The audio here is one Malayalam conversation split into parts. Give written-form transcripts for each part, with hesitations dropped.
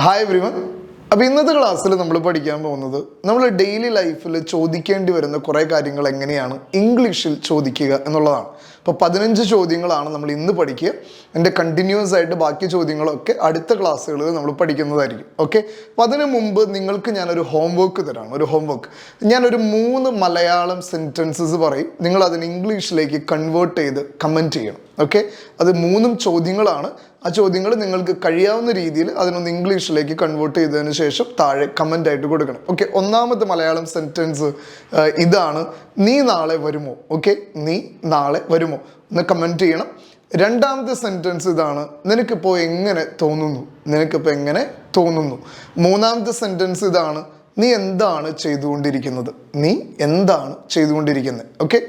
Hi everyone. അപ്പോൾ ഇന്നത്തെ ക്ലാസ്സിൽ നമ്മൾ പഠിക്കാൻ പോകുന്നത് നമ്മൾ ഡെയിലി ലൈഫിൽ ചോദിക്കേണ്ടി വരുന്ന കുറേ കാര്യങ്ങൾ എങ്ങനെയാണ് ഇംഗ്ലീഷിൽ ചോദിക്കുക എന്നുള്ളതാണ്. അപ്പോൾ 15 ചോദ്യങ്ങളാണ് നമ്മൾ ഇന്ന് പഠിക്കുക. എൻ്റെ കണ്ടിന്യൂസ് ആയിട്ട് ബാക്കി ചോദ്യങ്ങളൊക്കെ അടുത്ത ക്ലാസ്സുകളിൽ നമ്മൾ പഠിക്കുന്നതായിരിക്കും. ഓക്കെ, അപ്പോൾ അതിനു മുമ്പ് നിങ്ങൾക്ക് ഞാനൊരു ഹോംവർക്ക് തരാം. ഒരു ഹോംവർക്ക്, ഞാനൊരു 3 മലയാളം സെൻറ്റൻസസ് പറയും. നിങ്ങൾ അതിന് ഇംഗ്ലീഷിലേക്ക് കൺവേർട്ട് ചെയ്ത് കമൻറ്റ് ചെയ്യണം. ഓക്കെ, അത് 3 ചോദ്യങ്ങളാണ്. ആ ചോദ്യങ്ങൾ നിങ്ങൾക്ക് കഴിയാവുന്ന രീതിയിൽ അതിനൊന്ന് ഇംഗ്ലീഷിലേക്ക് കൺവേർട്ട് ചെയ്തതിന് ശേഷം താഴെ കമൻ്റ് ആയിട്ട് കൊടുക്കണം. ഓക്കെ, ഒന്നാമത്തെ മലയാളം സെൻറ്റൻസ് ഇതാണ്: നീ നാളെ വരുമോ? ഓക്കെ, നീ നാളെ വരുമോ എന്ന് കമൻറ്റ് ചെയ്യണം. രണ്ടാമത്തെ സെൻറ്റൻസ് ഇതാണ്: നിനക്കിപ്പോൾ എങ്ങനെ തോന്നുന്നു? നിനക്കിപ്പോൾ എങ്ങനെ തോന്നുന്നു? മൂന്നാമത്തെ സെൻറ്റൻസ് ഇതാണ്: നീ എന്താണ് ചെയ്തുകൊണ്ടിരിക്കുന്നത്? നീ എന്താണ് ചെയ്തുകൊണ്ടിരിക്കുന്നത്? ഓക്കെ,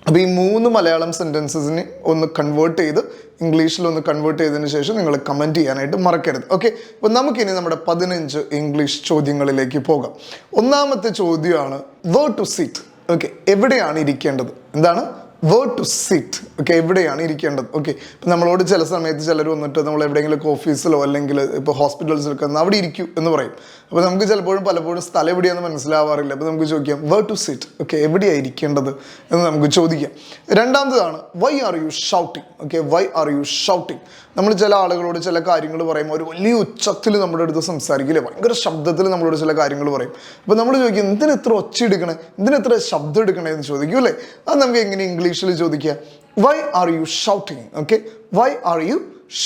അപ്പോൾ ഈ 3 മലയാളം സെൻറ്റൻസസിനെ ഒന്ന് കൺവേർട്ട് ചെയ്ത് ഇംഗ്ലീഷിലൊന്ന് കൺവേർട്ട് ചെയ്തതിന് ശേഷം നിങ്ങൾ കമൻറ്റ് ചെയ്യാനായിട്ട് മറക്കരുത്. ഓക്കെ, അപ്പോൾ നമുക്കിനി നമ്മുടെ 15 ഇംഗ്ലീഷ് ചോദ്യങ്ങളിലേക്ക് പോകാം. ഒന്നാമത്തെ ചോദ്യമാണ് വേർ ടു സിറ്റ്. ഓക്കെ, എവിടെയാണ് ഇരിക്കേണ്ടത്? എന്താണ് വേർ ടു സിറ്റ്? ഓക്കെ, എവിടെയാണ് ഇരിക്കേണ്ടത്? ഓക്കെ, ഇപ്പം നമ്മളോട് ചില സമയത്ത് ചിലർ വന്നിട്ട് നമ്മൾ എവിടെയെങ്കിലും ഓഫീസിലോ അല്ലെങ്കിൽ ഇപ്പോൾ ഹോസ്പിറ്റൽസിലൊക്കെ അവിടെ ഇരിക്കൂ എന്ന് പറയും. അപ്പോൾ നമുക്ക് പലപ്പോഴും സ്ഥലം എവിടെയാണെന്ന് മനസ്സിലാവാറില്ല. അപ്പോൾ നമുക്ക് ചോദിക്കാം വേർ ടു സിറ്റ്. ഓക്കെ, എവിടെയാണ് ഇരിക്കേണ്ടത് എന്ന് നമുക്ക് ചോദിക്കാം. രണ്ടാമതാണ് why are you shouting. Okay, why are you shouting. നമ്മൾ ചില ആളുകളോട് ചില കാര്യങ്ങൾ പറയുമ്പോൾ ഒരു വലിയ ഉച്ചത്തിൽ നമ്മുടെ അടുത്ത് സംസാരിക്കില്ലേ, ഭയങ്കര ശബ്ദത്തിൽ നമ്മളോട് ചില കാര്യങ്ങൾ പറയും. അപ്പോൾ നമ്മൾ ചോദിക്കും എന്തിനെത്ര ഒച്ച എടുക്കണേ, എന്തിനെത്ര ശബ്ദം എടുക്കണേ എന്ന് ചോദിക്കും അല്ലേ. അത് നമുക്ക് എങ്ങനെ ഇംഗ്ലീഷിൽ ചോദിക്കാം? Why are you shouting. Okay, why are you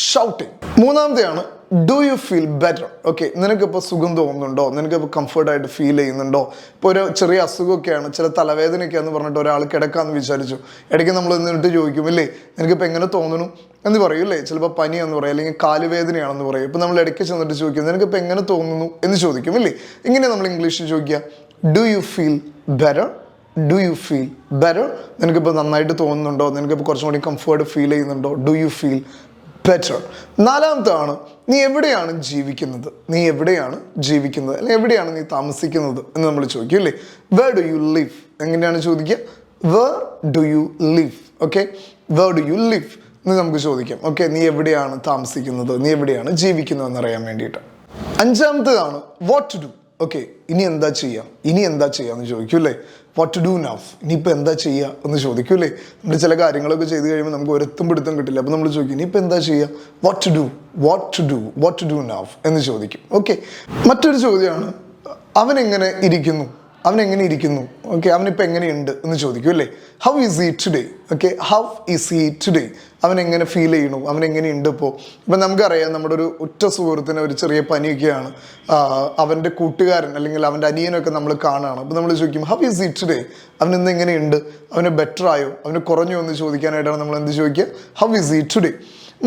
shouting. മൂന്നാമത്തെയാണ് do you feel better. Okay, നിനക്കിപ്പോൾ സുഖം തോന്നുന്നുണ്ടോ? നിനക്കിപ്പോൾ കംഫർട്ടായിട്ട് ഫീൽ ചെയ്യുന്നുണ്ടോ? ഇപ്പോൾ ഒരു ചെറിയ അസുഖമൊക്കെയാണ്, ചില തലവേദനയൊക്കെയാണെന്ന് പറഞ്ഞിട്ട് ഒരാൾ കിടക്കാമെന്ന് വിചാരിച്ചു. ഇടയ്ക്ക് നമ്മൾ എന്നിട്ട് ചോദിക്കും ഇല്ലേ, നിനക്കിപ്പോൾ എങ്ങനെ തോന്നുന്നു എന്ന് പറയും അല്ലേ. ചിലപ്പോൾ പനിയാണെന്ന് പറയും, അല്ലെങ്കിൽ കാലുവേദനയാണെന്ന് പറയും. ഇപ്പോൾ നമ്മൾ ഇടയ്ക്ക് ചെന്നിട്ട് ചോദിക്കും നിനക്കിപ്പോൾ എങ്ങനെ തോന്നുന്നു എന്ന് ചോദിക്കും ഇല്ലേ. ഇങ്ങനെ നമ്മൾ ഇംഗ്ലീഷിൽ ചോദിക്കുക do you feel better. Do you feel better. നിനക്കിപ്പോൾ നന്നായിട്ട് തോന്നുന്നുണ്ടോ? നിനക്കിപ്പോൾ കുറച്ചും കൂടി കംഫർട്ട് ഫീൽ ചെയ്യുന്നുണ്ടോ? Do you feel better. നാലാമത്താണ് നീ എവിടെയാണ് ജീവിക്കുന്നത്? നീ എവിടെയാണ് ജീവിക്കുന്നത്, അല്ലെങ്കിൽ എവിടെയാണ് നീ താമസിക്കുന്നത് എന്ന് നമ്മൾ ചോദിക്കും അല്ലേ. Where do you live. എങ്ങനെയാണ് ചോദിക്കുക? Where do you live. Okay, where do you live എന്ന് നമുക്ക് ചോദിക്കാം. ഓക്കെ, നീ എവിടെയാണ് താമസിക്കുന്നത്, നീ എവിടെയാണ് ജീവിക്കുന്നത് എന്നറിയാൻ വേണ്ടിയിട്ട്. അഞ്ചാമത്തേതാണ് വാട്ട് ടു ഡു. ഓക്കെ, ഇനി എന്താ ചെയ്യാം, ഇനി എന്താ ചെയ്യാന്ന് ചോദിക്കും അല്ലേ. What to do now. ഇനിയിപ്പോൾ എന്താ ചെയ്യുക എന്ന് ചോദിക്കും അല്ലേ. നമ്മൾ ചില കാര്യങ്ങളൊക്കെ ചെയ്ത് കഴിയുമ്പോൾ നമുക്ക് ഒരെത്തും പിടുത്തം കിട്ടില്ല. അപ്പോൾ നമ്മൾ ചോദിക്കും ഇനിയിപ്പോൾ എന്താ ചെയ്യുക? What to do, what to do, what to do now എന്ന് ചോദിക്കും. ഓക്കെ, മറ്റൊരു ചോദ്യമാണ് അവൻ എങ്ങനെ ഇരിക്കുന്നു. അവൻ എങ്ങനെ ഇരിക്കുന്നു. ഓക്കെ, അവനിപ്പോൾ എങ്ങനെയുണ്ട് എന്ന് ചോദിക്കും അല്ലേ. How is he today. Okay, how is he today. അവൻ എങ്ങനെ ഫീൽ ചെയ്യണു, അവൻ എങ്ങനെയുണ്ട് ഇപ്പോൾ. ഇപ്പം നമുക്കറിയാം നമ്മുടെ ഒരു ഉറ്റ സുഹൃത്തിന് ഒരു ചെറിയ പനിയൊക്കെയാണ്. അവൻ്റെ കൂട്ടുകാരൻ അല്ലെങ്കിൽ അവൻ്റെ അനിയനൊക്കെ നമ്മൾ കാണുകയാണ്. അപ്പോൾ നമ്മൾ ചോദിക്കും ഹൗ ഈസ് ഹി ടുഡേ. അവൻ ഇന്ന് എങ്ങനെയുണ്ട്, അവന് ബെറ്റർ ആയോ, അവന് കുറഞ്ഞോ എന്ന് ചോദിക്കാനായിട്ടാണ് നമ്മൾ എന്ത് ചോദിക്കുക? How is he today.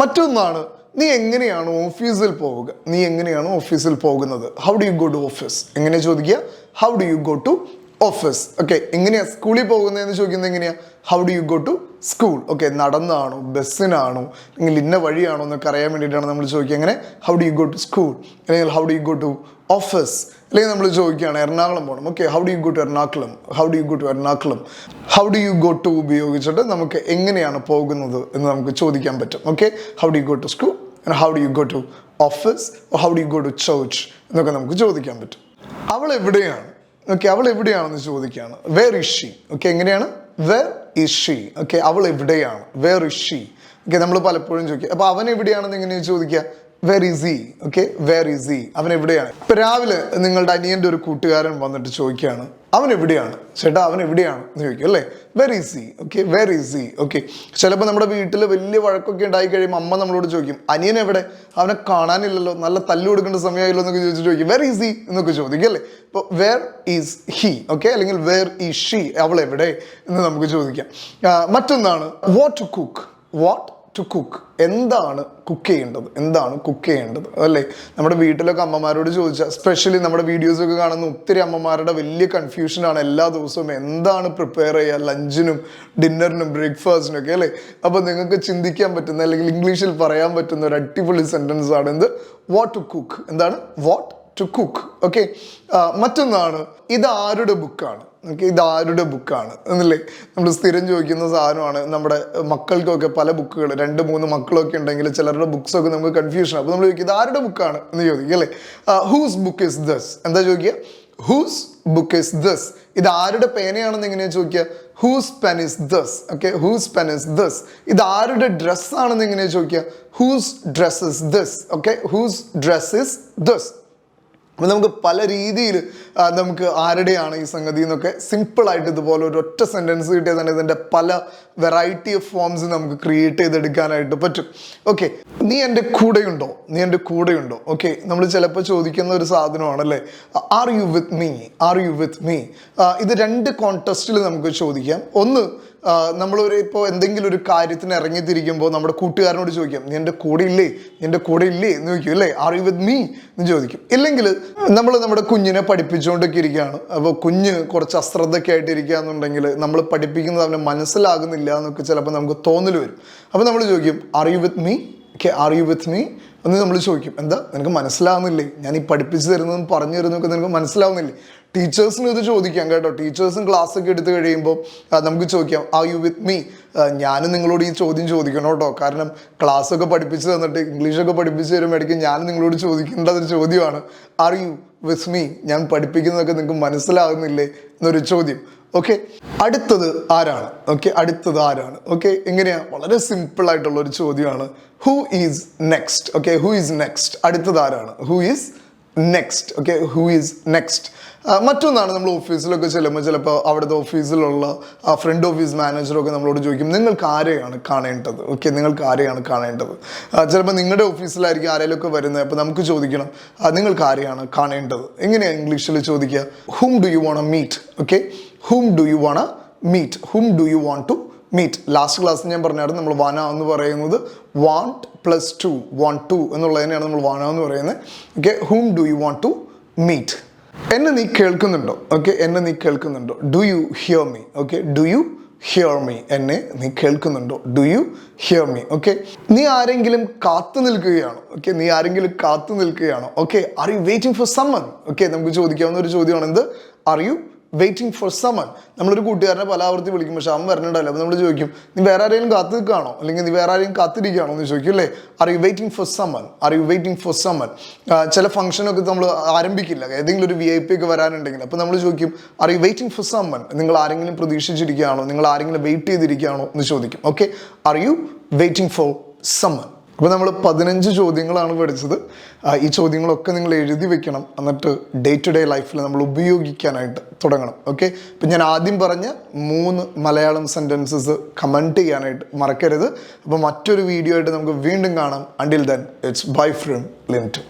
മറ്റൊന്നാണ് നീ എങ്ങനെയാണ് ഓഫീസിൽ പോവുക. നീ എങ്ങനെയാണ് ഓഫീസിൽ പോകുന്നത്? How do you go to office. എങ്ങനെ ചോദിക്കുക? How do you go to office. Okay, എങ്ങനെയാണ് സ്കൂളിൽ പോകുന്നതെന്ന് ചോദിക്കുന്നത് എങ്ങനെയാണ്? How do you go to school. Okay, നടന്നാണോ ബസ്സിനാണോ അല്ലെങ്കിൽ ഇന്ന വഴിയാണോ എന്നൊക്കെ അറിയാൻ വേണ്ടിയിട്ടാണ് നമ്മൾ ചോദിക്കുക എങ്ങനെ? How do you go to school, അല്ലെങ്കിൽ how do you go to office. അല്ലെങ്കിൽ നമ്മൾ ചോദിക്കുകയാണ് എറണാകുളം പോകണം. Okay, how do you go to Ernakulam. How do you go to Ernakulam. How do you go to ഉപയോഗിച്ചിട്ട് നമുക്ക് എങ്ങനെയാണ് പോകുന്നത് എന്ന് നമുക്ക് ചോദിക്കാൻ പറ്റും. Okay, how do you go to school, how do you go to office, how do you go to church എന്നൊക്കെ നമുക്ക് ചോദിക്കാൻ പറ്റും. അവൾ എവിടെയാണ്. ഓക്കെ, അവൾ എവിടെയാണെന്ന് ചോദിക്കുകയാണ്. Where is she. ഓക്കെ, എങ്ങനെയാണ്? Where is she. ഓക്കെ, അവൾ എവിടെയാണ്. Where is she. ഓക്കെ, നമ്മൾ പലപ്പോഴും ചോദിക്കുക. അപ്പോൾ അവൻ എവിടെയാണെന്ന് എങ്ങനെയാണ് ചോദിക്കുക? Where is he. Okay, where is he. അവൻ എവിടെയാണ്. ഇപ്പം രാവിലെ നിങ്ങളുടെ അനിയൻ്റെ ഒരു കൂട്ടുകാരൻ വന്നിട്ട് ചോദിക്കുകയാണ് അവൻ എവിടെയാണ് ചേട്ടാ, അവൻ എവിടെയാണ് എന്ന് ചോദിക്കും അല്ലേ. Were is he. Okay, were is he. Okay, ചിലപ്പോൾ നമ്മുടെ വീട്ടിൽ വലിയ വഴക്കൊക്കെ ഉണ്ടായി കഴിയുമ്പോൾ അമ്മ നമ്മളോട് ചോദിക്കും അനിയൻ എവിടെ, അവനെ കാണാനില്ലല്ലോ, നല്ല തല്ലു കൊടുക്കേണ്ട സമയമായല്ലോ എന്നൊക്കെ ചോദിച്ചിട്ട് ചോദിക്കും വെർ ഈസ് ഹി എന്നൊക്കെ ചോദിക്കും അല്ലേ. ഇപ്പോൾ വെർ ഈസ് ഹി. ഓക്കെ, അല്ലെങ്കിൽ വെർ ഈസ് ഷീ. അവൾ എവിടെ എന്ന് നമുക്ക് ചോദിക്കാം. മറ്റൊന്നാണ് what to cook. What to cook. എന്താണ് കുക്ക് ചെയ്യേണ്ടത്, എന്താണ് കുക്ക് ചെയ്യേണ്ടത് അല്ലേ. നമ്മുടെ വീട്ടിലൊക്കെ അമ്മമാരോട് ചോദിച്ചാൽ, സ്പെഷ്യലി നമ്മുടെ വീഡിയോസൊക്കെ കാണുന്ന ഒത്തിരി അമ്മമാരുടെ വലിയ കൺഫ്യൂഷനാണ് എല്ലാ ദിവസവും എന്താണ് പ്രിപ്പയർ ചെയ്യുക ലഞ്ചിനും ഡിന്നറിനും ബ്രേക്ക്ഫാസ്റ്റിനും ഒക്കെ അല്ലേ. അപ്പോൾ നിങ്ങൾക്ക് ചിന്തിക്കാൻ പറ്റുന്ന അല്ലെങ്കിൽ ഇംഗ്ലീഷിൽ പറയാൻ പറ്റുന്ന ഒരു അടിപൊളി സെൻറ്റൻസ് ആണ് എന്ത്? What to cook. എന്താണ്? What to cook. ഓക്കെ, മറ്റൊന്നാണ് ഇത് ആരുടെ ബുക്കാണ്. ഓക്കെ, ഇത് ആരുടെ ബുക്കാണ് എന്നല്ലേ നമ്മൾ സ്ഥിരം ചോദിക്കുന്ന സാധനമാണ്. നമ്മുടെ മക്കൾക്കൊക്കെ പല ബുക്കുകൾ 2-3 മക്കളൊക്കെ ഉണ്ടെങ്കിൽ ചിലരുടെ ബുക്സൊക്കെ നമുക്ക് കൺഫ്യൂഷൻ. അപ്പോൾ നമ്മൾ ചോദിക്കും ഇത് ആരുടെ ബുക്കാണ് എന്ന് ചോദിക്കും അല്ലേ. ഹൂസ് ബുക്ക് ഇസ് ദസ്, എന്താ ചോദിക്കുക? Whose book is this. ഇത് ആരുടെ പേനയാണെന്ന് എങ്ങനെയാ ചോദിക്കുക? Whose pen is this. Okay, whose pen is this. ഇത് ആരുടെ ഡ്രസ്സാണെന്ന് എങ്ങനെയാ ചോദിക്കുക? Whose dress is this. Okay, whose dress is this. അപ്പോൾ നമുക്ക് പല രീതിയിൽ നമുക്ക് ആരുടെയാണ് ഈ സംഗതി എന്നൊക്കെ സിമ്പിളായിട്ട് ഇതുപോലെ ഒരു ഒറ്റ സെൻറ്റൻസ് കിട്ടിയാൽ തന്നെ ഇതിൻ്റെ പല വെറൈറ്റി ഓഫ് ഫോംസ് നമുക്ക് ക്രിയേറ്റ് ചെയ്തെടുക്കാനായിട്ട് പറ്റും. ഓക്കെ, നീ എൻ്റെ കൂടെയുണ്ടോ, നീ എൻ്റെ കൂടെയുണ്ടോ. ഓക്കെ, നമ്മൾ ചിലപ്പോൾ ചോദിക്കുന്ന ഒരു സാധനമാണല്ലേ, are you with me, are you with me. ഇത് 2 കോണ്ടെസ്റ്റിൽ നമുക്ക് ചോദിക്കാം. ഒന്ന്, നമ്മളൊരു ഇപ്പോൾ എന്തെങ്കിലും ഒരു കാര്യത്തിന് ഇറങ്ങിത്തിരിക്കുമ്പോൾ നമ്മുടെ കൂട്ടുകാരനോട് ചോദിക്കാം നീ എൻ്റെ കൂടെ ഇല്ലേ, നീ എൻ്റെ കൂടെ ഇല്ലേ എന്ന് ചോദിക്കും അല്ലേ, ആർ യു വിത്ത് മീ എന്ന് ചോദിക്കും. ഇല്ലെങ്കിൽ നമ്മൾ നമ്മുടെ കുഞ്ഞിനെ പഠിപ്പിച്ചുകൊണ്ടൊക്കെ ഇരിക്കുകയാണ്, അപ്പോൾ കുഞ്ഞ് കുറച്ച് അശ്രദ്ധയൊക്കെ ആയിട്ട് ഇരിക്കുക എന്നുണ്ടെങ്കിൽ നമ്മൾ പഠിപ്പിക്കുന്നത് അവന് മനസ്സിലാകുന്നില്ല എന്നൊക്കെ ചിലപ്പോൾ നമുക്ക് തോന്നൽ വരും. അപ്പോൾ നമ്മൾ ചോദിക്കും R you with me. Okay, are you with me എന്ന് നമ്മൾ ചോദിക്കും. എന്താ നിനക്ക് മനസ്സിലാവുന്നില്ലേ, ഞാൻ ഈ പഠിപ്പിച്ച് തരുന്നതും പറഞ്ഞു തരുന്നതൊക്കെ നിനക്ക് മനസ്സിലാവുന്നില്ലേ. ടീച്ചേഴ്സിനും ഇത് ചോദിക്കാം കേട്ടോ. ടീച്ചേഴ്സും ക്ലാസ്സൊക്കെ എടുത്ത് കഴിയുമ്പോൾ നമുക്ക് ചോദിക്കാം ആർ യു വിത്ത് മീ. ഞാനും നിങ്ങളോട് ഈ ചോദ്യം ചോദിക്കണം കേട്ടോ, കാരണം ക്ലാസ്സൊക്കെ പഠിപ്പിച്ച് തന്നിട്ട് ഇംഗ്ലീഷൊക്കെ പഠിപ്പിച്ച് തരുമ്പോഴേക്കും ഞാനും നിങ്ങളോട് ചോദിക്കേണ്ട ഒരു ചോദ്യമാണ് ആർ യു വിത്ത് മീ. ഞാൻ പഠിപ്പിക്കുന്നതൊക്കെ നിങ്ങൾക്ക് മനസ്സിലാകുന്നില്ലേ എന്നൊരു ചോദ്യം. ഓക്കെ, അടുത്തത് ആരാണ്. ഓക്കെ, അടുത്തത് ആരാണ്. ഓക്കെ, എങ്ങനെയാ, വളരെ സിമ്പിൾ ആയിട്ടുള്ള ഒരു ചോദ്യമാണ്. Who is next. Okay, who is next. അടുത്തത് ആരാണ്, who is next. Okay, who is next. മറ്റൊന്നാണ്, നമ്മൾ ഓഫീസിലൊക്കെ ചെല്ലുമ്പോൾ ചിലപ്പോൾ അവിടുത്തെ ഓഫീസിലുള്ള ഫ്രണ്ട് ഓഫീസ് മാനേജറൊക്കെ നമ്മളോട് ചോദിക്കും നിങ്ങൾക്ക് ആരെയാണ് കാണേണ്ടത്. ഓക്കെ, നിങ്ങൾക്ക് ആരെയാണ് കാണേണ്ടത്. ചിലപ്പോൾ നിങ്ങളുടെ ഓഫീസിലായിരിക്കും ആരെങ്കിലുമൊക്കെ വരുന്നത്, അപ്പോൾ നമുക്ക് ചോദിക്കണം നിങ്ങൾക്ക് ആരെയാണ് കാണേണ്ടത്. എങ്ങനെയാണ് ഇംഗ്ലീഷിൽ ചോദിക്കുക? Whom do you want meet. Okay, whom do you want meet, whom do you want to meet. Last ക്ലാസ്സിൽ ഞാൻ പറഞ്ഞായിരുന്നു നമ്മൾ വാന എന്ന് പറയുന്നത് want plus to, want to എന്നുള്ളതിനെയാണ് നമ്മൾ വാന എന്ന് പറയുന്നത്. Okay, whom do you want to meet. എന്നെ നീ കേൾക്കുന്നുണ്ടോ. ഓക്കെ, എന്നെ നീ കേൾക്കുന്നുണ്ടോ. Do you hear me. Okay, do you hear me. എന്നെ നീ കേൾക്കുന്നുണ്ടോ. Do you hear me. Okay, നീ ആരെങ്കിലും കാത്തു നിൽക്കുകയാണോ. ഓക്കെ, നീ ആരെങ്കിലും കാത്തു നിൽക്കുകയാണോ. Okay, are you waiting for someone. Okay, നമുക്ക് ചോദിക്കാവുന്ന ഒരു ചോദ്യമാണ് എന്ത്, are you waiting for someone. നമ്മളൊരു കൂട്ടുകാരനെ പല ആവർത്തി വിളിക്കും, പക്ഷെ അവൻ വരണുണ്ടല്ലോ. അപ്പോൾ നമ്മൾ ചോദിക്കും നീ വേറെ ആരെങ്കിലും കാത്തു നിൽക്കുകയാണോ, അല്ലെങ്കിൽ നീ വേറെ ആരെയും കാത്തിരിക്കുകയാണോ എന്ന് ചോദിക്കും അല്ലേ. R you waiting for someone, R you waiting for someone. ചില ഫംഗ്ഷനൊക്കെ നമ്മൾ ആരംഭിക്കില്ല, ഏതെങ്കിലും ഒരു VIP ഒക്കെ വരാനുണ്ടെങ്കിൽ, അപ്പോൾ നമ്മൾ ചോദിക്കും R you waiting for someone. നിങ്ങൾ ആരെങ്കിലും പ്രതീക്ഷിച്ചിരിക്കുകയാണോ, നിങ്ങൾ ആരെങ്കിലും വെയിറ്റ് ചെയ്തിരിക്കുകയാണോ എന്ന് ചോദിക്കും. Okay, are you waiting for someone. അപ്പോൾ നമ്മൾ 15 ചോദ്യങ്ങളാണ് പഠിച്ചത്. ഈ ചോദ്യങ്ങളൊക്കെ നിങ്ങൾ എഴുതി വെക്കണം, എന്നിട്ട് ഡേ ടു ഡേ ലൈഫിൽ നമ്മൾ ഉപയോഗിക്കാനായിട്ട് തുടങ്ങണം. ഓക്കെ, ഇപ്പം ഞാൻ ആദ്യം പറഞ്ഞ 3 മലയാളം സെൻറ്റൻസസ് കമൻറ്റ് ചെയ്യാനായിട്ട് മറക്കരുത്. അപ്പോൾ മറ്റൊരു വീഡിയോ ആയിട്ട് നമുക്ക് വീണ്ടും കാണാം. Until then it's bye from Linto.